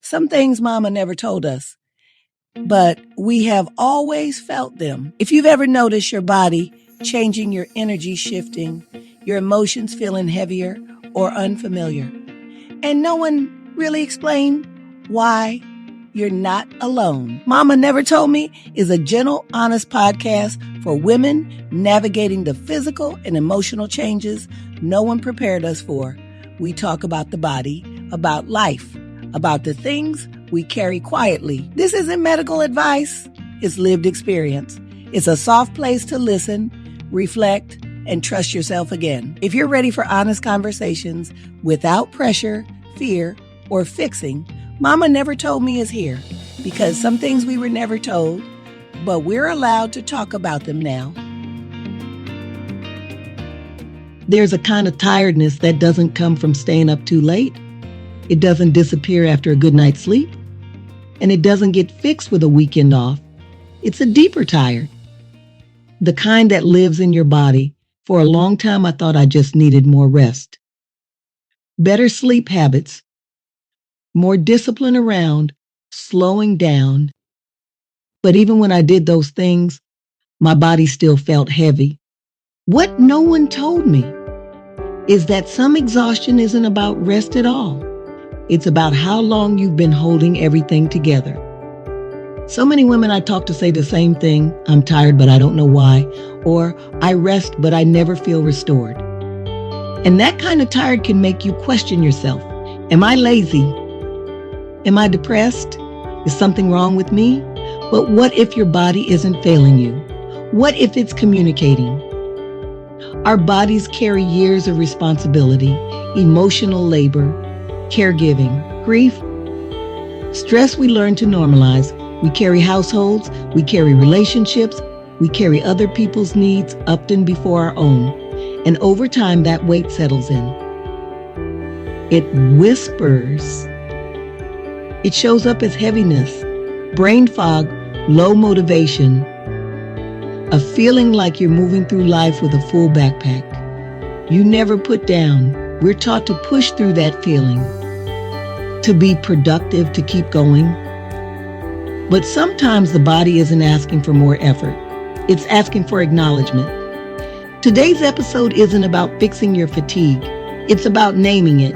Some things Mama never told us, but we have always felt them. If you've ever noticed your body changing, your energy shifting, your emotions feeling heavier or unfamiliar, and no one really explained why, you're not alone. Mama Never Told Me is a gentle, honest podcast for women navigating the physical and emotional changes no one prepared us for. We talk about the body, about life, about the things we carry quietly. This isn't medical advice, it's lived experience. It's a soft place to listen, reflect, and trust yourself again. If you're ready for honest conversations without pressure, fear, or fixing, Mama Never Told Me is here, because some things we were never told, but we're allowed to talk about them now. There's a kind of tiredness that doesn't come from staying up too late. It doesn't disappear after a good night's sleep. And it doesn't get fixed with a weekend off. It's a deeper tired. The kind that lives in your body. For a long time, I thought I just needed more rest. Better sleep habits. More discipline around, slowing down. But even when I did those things, my body still felt heavy. What no one told me is that some exhaustion isn't about rest at all. It's about how long you've been holding everything together. So many women I talk to say the same thing: I'm tired, but I don't know why. Or I rest, but I never feel restored. And that kind of tired can make you question yourself. Am I lazy? Am I depressed? Is something wrong with me? But what if your body isn't failing you? What if it's communicating? Our bodies carry years of responsibility, emotional labor, caregiving, grief, stress we learn to normalize. We carry households, we carry relationships, we carry other people's needs often before our own. And over time, that weight settles in. It whispers. It shows up as heaviness, brain fog, low motivation, a feeling like you're moving through life with a full backpack. You never put down. We're taught to push through that feeling, to be productive, to keep going. But sometimes the body isn't asking for more effort. It's asking for acknowledgement. Today's episode isn't about fixing your fatigue. It's about naming it.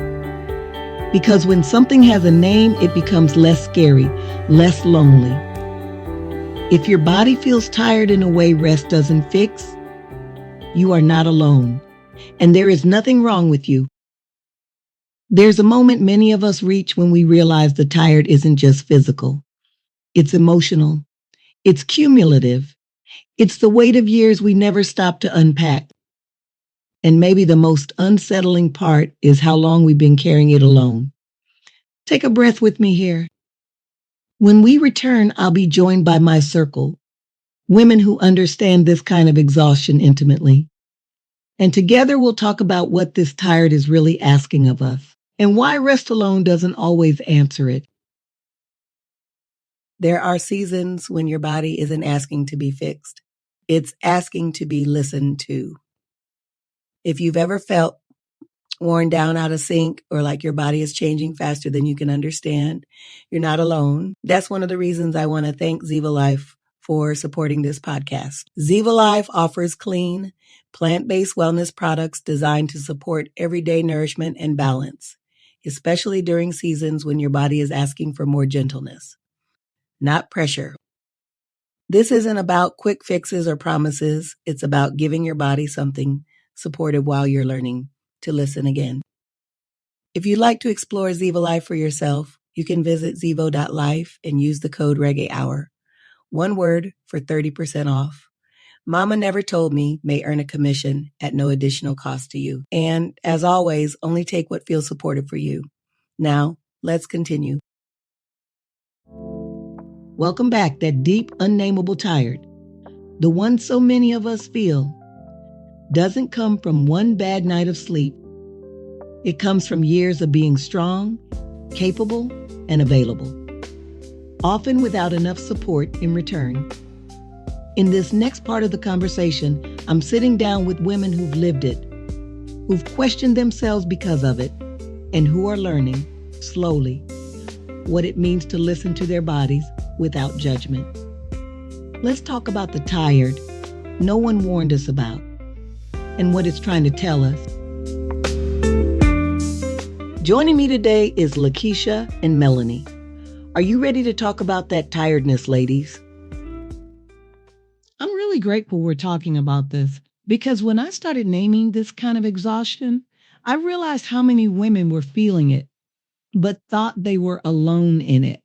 Because when something has a name, it becomes less scary, less lonely. If your body feels tired in a way rest doesn't fix, you are not alone. And there is nothing wrong with you. There's a moment many of us reach when we realize the tired isn't just physical. It's emotional. It's cumulative. It's the weight of years we never stop to unpack. And maybe the most unsettling part is how long we've been carrying it alone. Take a breath with me here. When we return, I'll be joined by my circle, women who understand this kind of exhaustion intimately. And together we'll talk about what this tired is really asking of us, and why rest alone doesn't always answer it. There are seasons when your body isn't asking to be fixed. It's asking to be listened to. If you've ever felt worn down, out of sync, or like your body is changing faster than you can understand, you're not alone. That's one of the reasons I want to thank Ziva Life for supporting this podcast. Ziva Life offers clean, plant-based wellness products designed to support everyday nourishment and balance, especially during seasons when your body is asking for more gentleness, not pressure. This isn't about quick fixes or promises. It's about giving your body something supportive while you're learning to listen again. If you'd like to explore Ziva Life for yourself, you can visit zivo.life and use the code Reggae Hour. One word for 30% off. Mama Never Told Me may earn a commission at no additional cost to you. And as always, only take what feels supportive for you. Now, let's continue. Welcome back. That deep, unnameable tired, the one so many of us feel, doesn't come from one bad night of sleep. It comes from years of being strong, capable, and available, often without enough support in return. In this next part of the conversation, I'm sitting down with women who've lived it, who've questioned themselves because of it, and who are learning, slowly, what it means to listen to their bodies without judgment. Let's talk about the tired no one warned us about and what it's trying to tell us. Joining me today is Lakeisha and Melanie. Are you ready to talk about that tiredness, ladies? I'm really grateful we're talking about this because when I started naming this kind of exhaustion, I realized how many women were feeling it, but thought they were alone in it.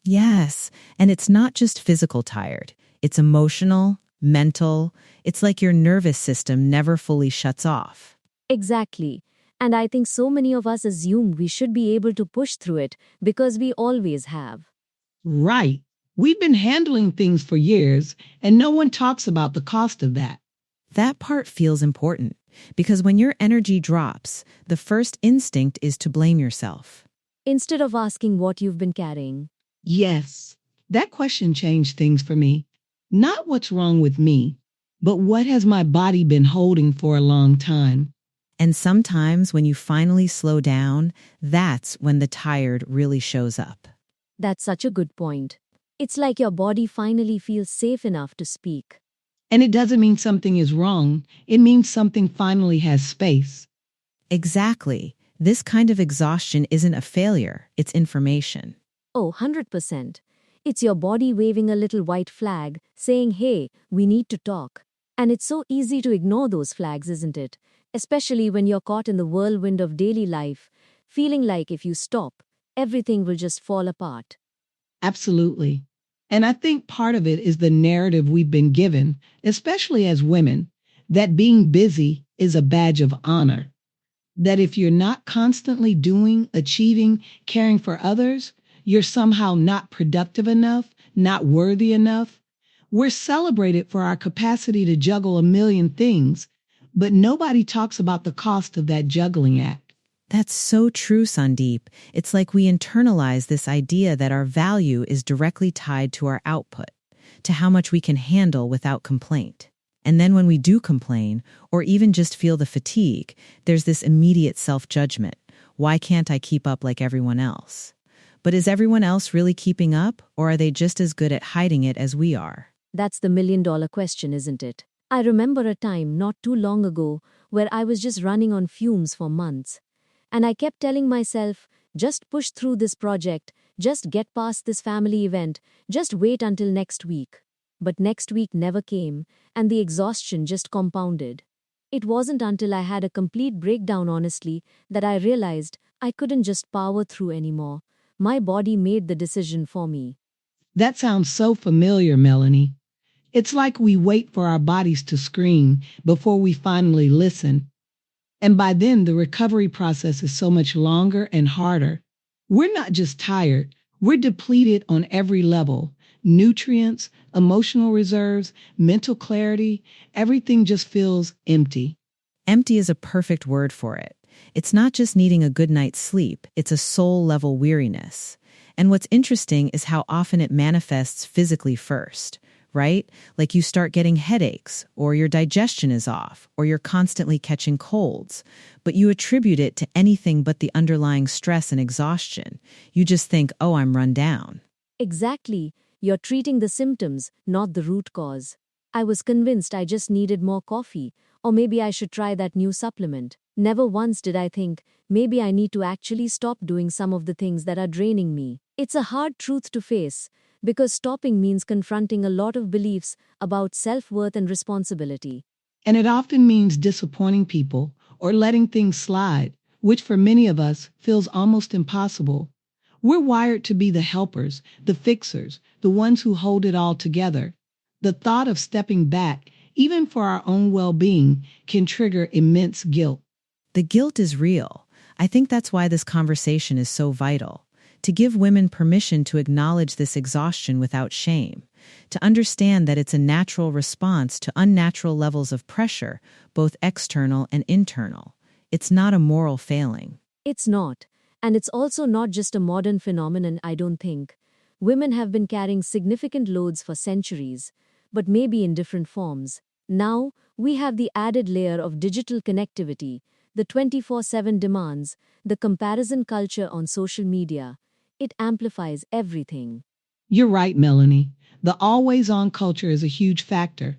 Yes, and it's not just physical tired. It's emotional, mental. It's like your nervous system never fully shuts off. Exactly. And I think so many of us assume we should be able to push through it because we always have. Right. We've been handling things for years, and no one talks about the cost of that. That part feels important because when your energy drops, the first instinct is to blame yourself. Instead of asking what you've been carrying. Yes, that question changed things for me. Not what's wrong with me, but what has my body been holding for a long time? And sometimes when you finally slow down, that's when the tired really shows up. That's such a good point. It's like your body finally feels safe enough to speak. And it doesn't mean something is wrong. It means something finally has space. Exactly. This kind of exhaustion isn't a failure, it's information. Oh, 100%. It's your body waving a little white flag, saying, hey, we need to talk. And it's so easy to ignore those flags, isn't it? Especially when you're caught in the whirlwind of daily life, feeling like if you stop, everything will just fall apart. Absolutely. And I think part of it is the narrative we've been given, especially as women, that being busy is a badge of honor. That if you're not constantly doing, achieving, caring for others, you're somehow not productive enough, not worthy enough. We're celebrated for our capacity to juggle a million things, but nobody talks about the cost of that juggling act. That's so true, Sandeep. It's like we internalize this idea that our value is directly tied to our output, to how much we can handle without complaint. And then when we do complain, or even just feel the fatigue, there's this immediate self-judgment. Why can't I keep up like everyone else? But is everyone else really keeping up, or are they just as good at hiding it as we are? That's the million-dollar question, isn't it? I remember a time not too long ago where I was just running on fumes for months. And I kept telling myself, just push through this project, just get past this family event, just wait until next week. But next week never came, and the exhaustion just compounded. It wasn't until I had a complete breakdown, honestly, that I realized I couldn't just power through anymore. My body made the decision for me. That sounds so familiar, Melanie. It's like we wait for our bodies to scream before we finally listen. And by then, the recovery process is so much longer and harder. We're not just tired, we're depleted on every level. Nutrients, emotional reserves, mental clarity, everything just feels empty. Empty is a perfect word for it. It's not just needing a good night's sleep, it's a soul-level weariness. And what's interesting is how often it manifests physically first, right? Like you start getting headaches, or your digestion is off, or you're constantly catching colds. But you attribute it to anything but the underlying stress and exhaustion. You just think, oh, I'm run down. Exactly. You're treating the symptoms, not the root cause. I was convinced I just needed more coffee, or maybe I should try that new supplement. Never once did I think, maybe I need to actually stop doing some of the things that are draining me. It's a hard truth to face, because stopping means confronting a lot of beliefs about self-worth and responsibility. And it often means disappointing people or letting things slide, which for many of us feels almost impossible. We're wired to be the helpers, the fixers, the ones who hold it all together. The thought of stepping back, even for our own well-being, can trigger immense guilt. The guilt is real. I think that's why this conversation is so vital. To give women permission to acknowledge this exhaustion without shame. To understand that it's a natural response to unnatural levels of pressure, both external and internal. It's not a moral failing. It's not. And it's also not just a modern phenomenon, I don't think. Women have been carrying significant loads for centuries, but maybe in different forms. Now, we have the added layer of digital connectivity, the 24/7 demands, the comparison culture on social media. It amplifies everything. You're right, Melanie. The always on culture is a huge factor.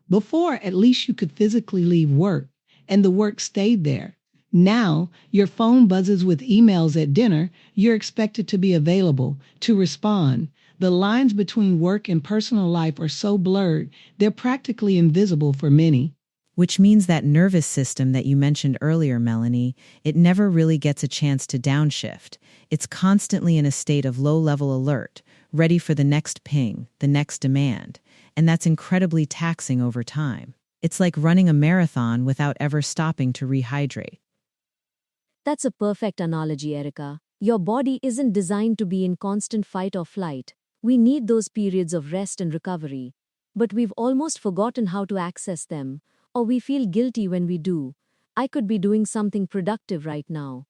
Before, at least you could physically leave work, and the work stayed there. Now, your phone buzzes with emails at dinner, you're expected to be available, to respond. The lines between work and personal life are so blurred, they're practically invisible for many. Which means that nervous system that you mentioned earlier, Melanie, it never really gets a chance to downshift. It's constantly in a state of low-level alert, ready for the next ping, the next demand. And that's incredibly taxing over time. It's like running a marathon without ever stopping to rehydrate. That's a perfect analogy, Errica. Your body isn't designed to be in constant fight or flight. We need those periods of rest and recovery. But we've almost forgotten how to access them, or we feel guilty when we do. I could be doing something productive right now.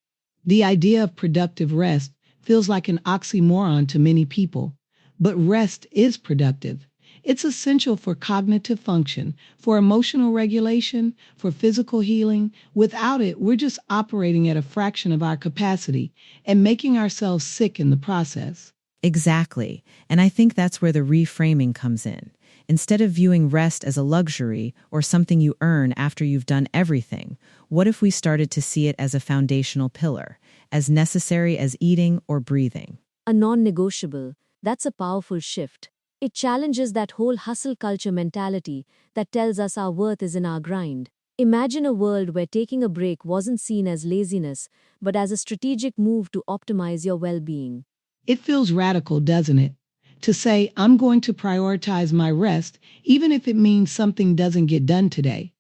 The idea of productive rest feels like an oxymoron to many people, but rest is productive. It's essential for cognitive function, for emotional regulation, for physical healing. Without it, we're just operating at a fraction of our capacity and making ourselves sick in the process. Exactly. And I think that's where the reframing comes in. Instead of viewing rest as a luxury or something you earn after you've done everything, what if we started to see it as a foundational pillar, as necessary as eating or breathing? A non-negotiable. That's a powerful shift. It challenges that whole hustle culture mentality that tells us our worth is in our grind. Imagine a world where taking a break wasn't seen as laziness, but as a strategic move to optimize your well-being. It feels radical, doesn't it? To say, I'm going to prioritize my rest, even if it means something doesn't get done today.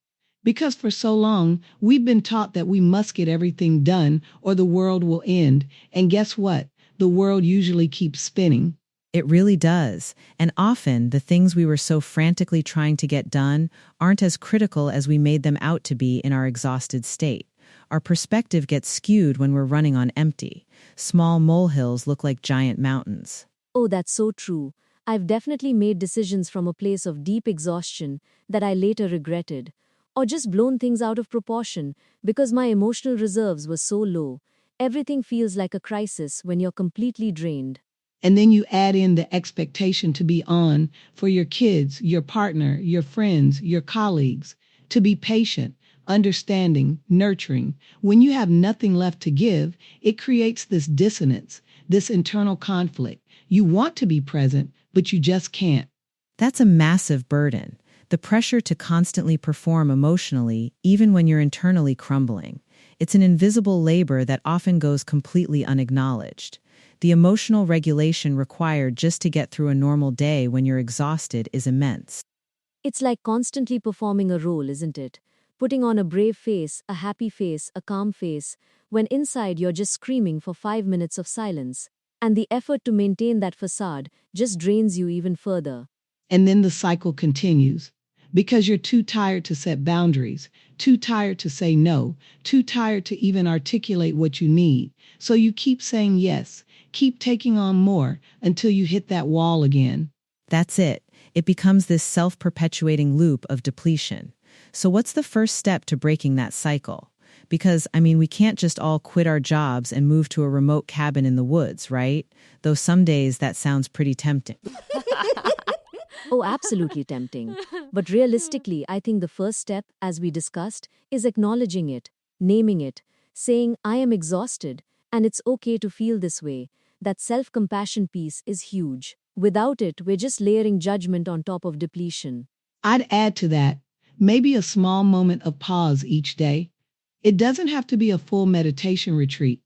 Because for so long, we've been taught that we must get everything done or the world will end. And guess what? The world usually keeps spinning. It really does. And often, the things we were so frantically trying to get done aren't as critical as we made them out to be in our exhausted state. Our perspective gets skewed when we're running on empty. Small molehills look like giant mountains. Oh, that's so true. I've definitely made decisions from a place of deep exhaustion that I later regretted, or just blown things out of proportion because my emotional reserves were so low. Everything feels like a crisis when you're completely drained. And then you add in the expectation to be on for your kids, your partner, your friends, your colleagues, to be patient, understanding, nurturing. When you have nothing left to give, it creates this dissonance, this internal conflict. You want to be present, but you just can't. That's a massive burden. The pressure to constantly perform emotionally, even when you're internally crumbling. It's an invisible labor that often goes completely unacknowledged. The emotional regulation required just to get through a normal day when you're exhausted is immense. It's like constantly performing a role, isn't it? Putting on a brave face, a happy face, a calm face, when inside you're just screaming for 5 minutes of silence. And the effort to maintain that facade just drains you even further. And then the cycle continues because you're too tired to set boundaries, too tired to say no, too tired to even articulate what you need. So you keep saying yes, keep taking on more until you hit that wall again. That's it. It becomes this self-perpetuating loop of depletion. So what's the first step to breaking that cycle? Because, we can't just all quit our jobs and move to a remote cabin in the woods, right? Though some days that sounds pretty tempting. Oh, absolutely tempting. But realistically, I think the first step, as we discussed, is acknowledging it, naming it, saying, I am exhausted, and it's okay to feel this way. That self-compassion piece is huge. Without it, we're just layering judgment on top of depletion. I'd add to that, maybe a small moment of pause each day. It doesn't have to be a full meditation retreat.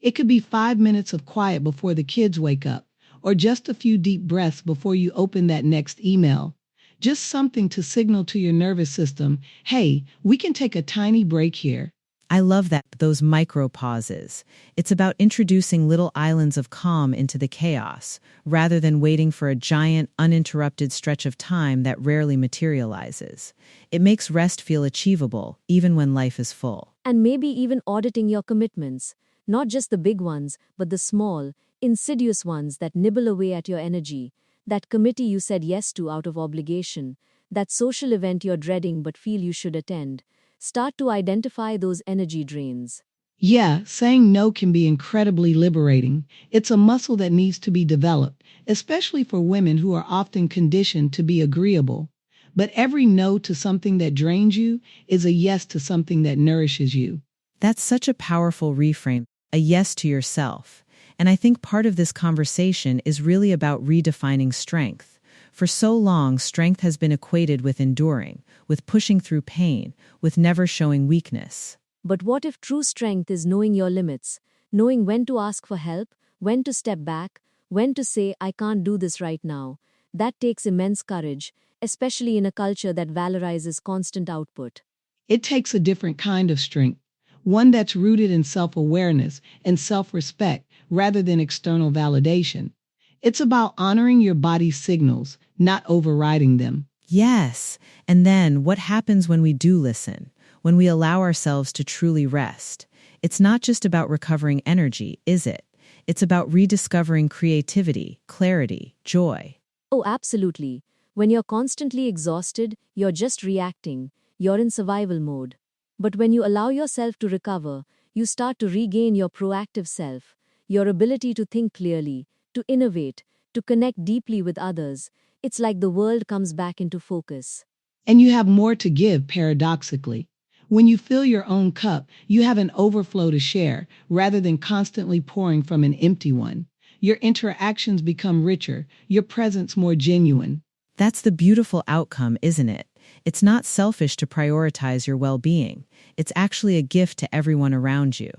It could be 5 minutes of quiet before the kids wake up, or just a few deep breaths before you open that next email. Just something to signal to your nervous system, hey, we can take a tiny break here. I love those micro pauses. It's about introducing little islands of calm into the chaos, rather than waiting for a giant, uninterrupted stretch of time that rarely materializes. It makes rest feel achievable, even when life is full. And maybe even auditing your commitments, not just the big ones, but the small, insidious ones that nibble away at your energy, that committee you said yes to out of obligation, that social event you're dreading but feel you should attend. Start to identify those energy drains. Yeah, saying no can be incredibly liberating. It's a muscle that needs to be developed, especially for women who are often conditioned to be agreeable. But every no to something that drains you is a yes to something that nourishes you. That's such a powerful reframe, a yes to yourself. And I think part of this conversation is really about redefining strength. For so long, strength has been equated with enduring, with pushing through pain, with never showing weakness. But what if true strength is knowing your limits, knowing when to ask for help, when to step back, when to say, I can't do this right now? That takes immense courage, especially in a culture that valorizes constant output. It takes a different kind of strength, one that's rooted in self-awareness and self-respect rather than external validation. It's about honoring your body's signals, not overriding them. Yes. And then what happens when we do listen, when we allow ourselves to truly rest? It's not just about recovering energy, is it? It's about rediscovering creativity, clarity, joy. Oh, absolutely. When you're constantly exhausted, you're just reacting, you're in survival mode. But when you allow yourself to recover, you start to regain your proactive self, your ability to think clearly, to innovate, to connect deeply with others. It's like the world comes back into focus. And you have more to give, paradoxically. When you fill your own cup, you have an overflow to share rather than constantly pouring from an empty one. Your interactions become richer, your presence more genuine. That's the beautiful outcome, isn't it? It's not selfish to prioritize your well-being. It's actually a gift to everyone around you.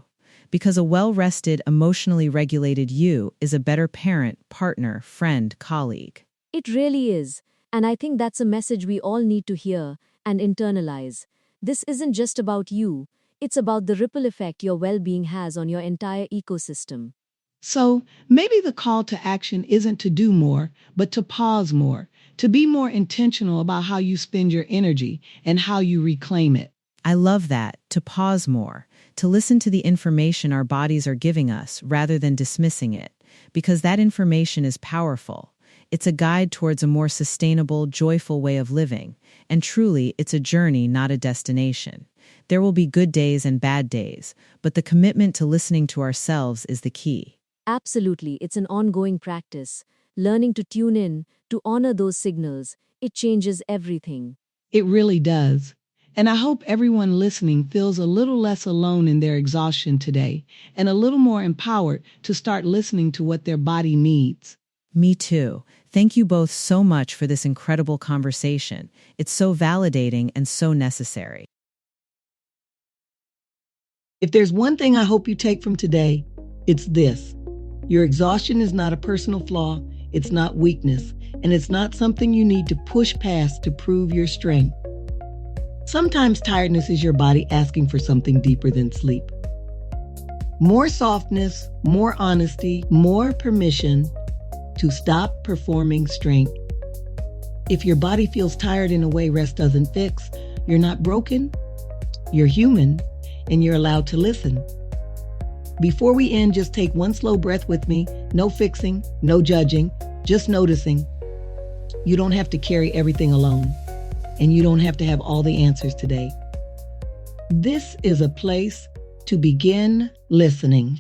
Because a well-rested, emotionally regulated you is a better parent, partner, friend, colleague. It really is. And I think that's a message we all need to hear and internalize. This isn't just about you, it's about the ripple effect your well being has on your entire ecosystem. So maybe the call to action isn't to do more, but to pause more, to be more intentional about how you spend your energy and how you reclaim it. I love that, to pause more, to listen to the information our bodies are giving us rather than dismissing it, because that information is powerful. It's a guide towards a more sustainable, joyful way of living, and truly, it's a journey, not a destination. There will be good days and bad days, but the commitment to listening to ourselves is the key. Absolutely, it's an ongoing practice. Learning to tune in, to honor those signals, it changes everything. It really does. And I hope everyone listening feels a little less alone in their exhaustion today and a little more empowered to start listening to what their body needs. Me too. Thank you both so much for this incredible conversation. It's so validating and so necessary. If there's one thing I hope you take from today, it's this. Your exhaustion is not a personal flaw, it's not weakness, and it's not something you need to push past to prove your strength. Sometimes tiredness is your body asking for something deeper than sleep. More softness, more honesty, more permission to stop performing strength. If your body feels tired in a way rest doesn't fix, you're not broken, you're human, and you're allowed to listen. Before we end, just take one slow breath with me. No fixing, no judging, just noticing. You don't have to carry everything alone, and you don't have to have all the answers today. This is a place to begin listening.